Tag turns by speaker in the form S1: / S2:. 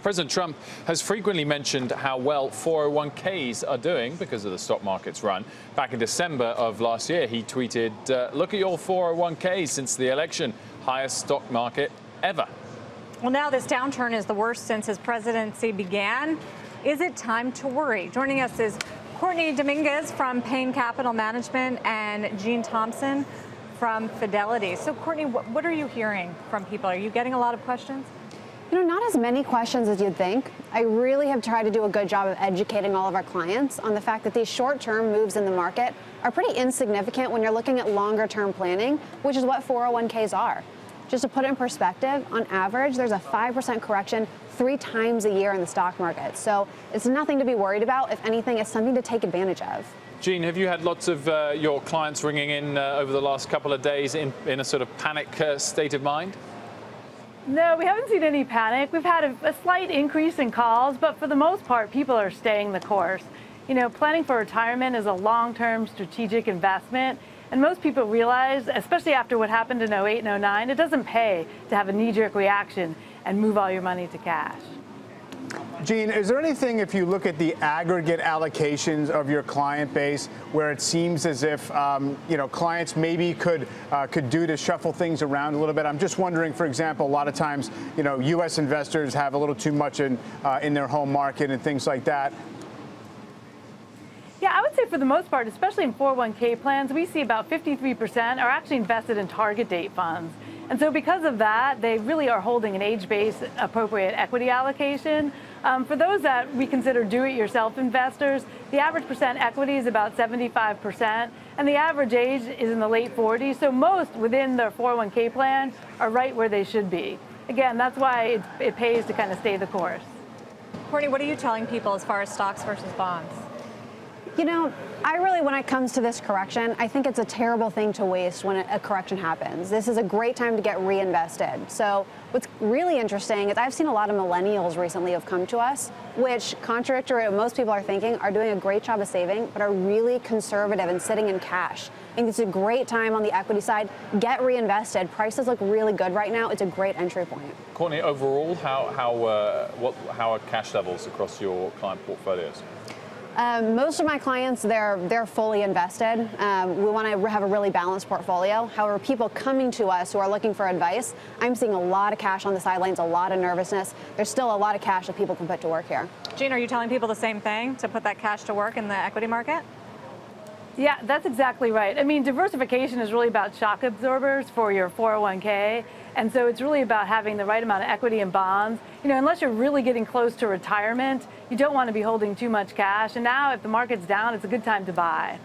S1: President Trump has frequently mentioned how well 401ks are doing because of the stock market's run. Back in December of last year, he tweeted, look at your 401ks since the election, highest stock market ever.
S2: Well, now this downturn is the worst since his presidency began. Is it time to worry? Joining us is Courtney Dominguez from Payne Capital Management and Jeanne Thompson from Fidelity. So, Courtney, what are you hearing from people? Are you getting a lot of questions?
S3: You know, not as many questions as you'd think. I really have tried to do a good job of educating all of our clients on the fact that these short-term moves in the market are pretty insignificant when you're looking at longer-term planning, which is what 401ks are. Just to put it in perspective, on average, there's a 5% correction 3 times a year in the stock market. So it's nothing to be worried about. If anything, it's something to take advantage of.
S1: Jeanne, have you had lots of your clients ringing in over the last couple of days in a sort of panic state of mind?
S4: No, we haven't seen any panic. We've had a slight increase in calls, but for the most part, people are staying the course. You know, planning for retirement is a long-term strategic investment, and most people realize, especially after what happened in 08 and 09, it doesn't pay to have a knee-jerk reaction and move all your money to cash.
S5: Jeanne, is there anything, if you look at the aggregate allocations of your client base, where it seems as if clients maybe could do to shuffle things around a little bit? I'm just wondering, for example, a lot of times, U.S. investors have a little too much in their home market and things like that.
S4: Yeah, I would say for the most part, especially in 401k plans, we see about 53% are actually invested in target date funds. And so because of that, they really are holding an age-based appropriate equity allocation. For those that we consider do-it-yourself investors, the average percent equity is about 75%, and the average age is in the late 40s. So most within their 401k plan are right where they should be. Again, that's why it pays to kind of stay the course.
S2: Courtney, what are you telling people as far as stocks versus bonds?
S3: You know, when it comes to this correction, I think it's a terrible thing to waste when a correction happens. This is a great time to get reinvested. So what's really interesting is I've seen a lot of millennials recently have come to us, which, contradictory to what most people are thinking, are doing a great job of saving, but are really conservative and sitting in cash. I think it's a great time on the equity side. Get reinvested. Prices look really good right now. It's a great entry point.
S1: Courtney, overall, how are cash levels across your client portfolios?
S3: Most of my clients, they're fully invested. We want to have a really balanced portfolio. However, people coming to us who are looking for advice, I'm seeing a lot of cash on the sidelines, a lot of nervousness. There's still a lot of cash that people can put to work here.
S2: Jeanne, are you telling people the same thing, to put that cash to work in the equity market?
S4: Yeah, that's exactly right. I mean, diversification is really about shock absorbers for your 401k. And so it's really about having the right amount of equity and bonds. You know, unless you're really getting close to retirement, you don't want to be holding too much cash. And now if the market's down, it's a good time to buy.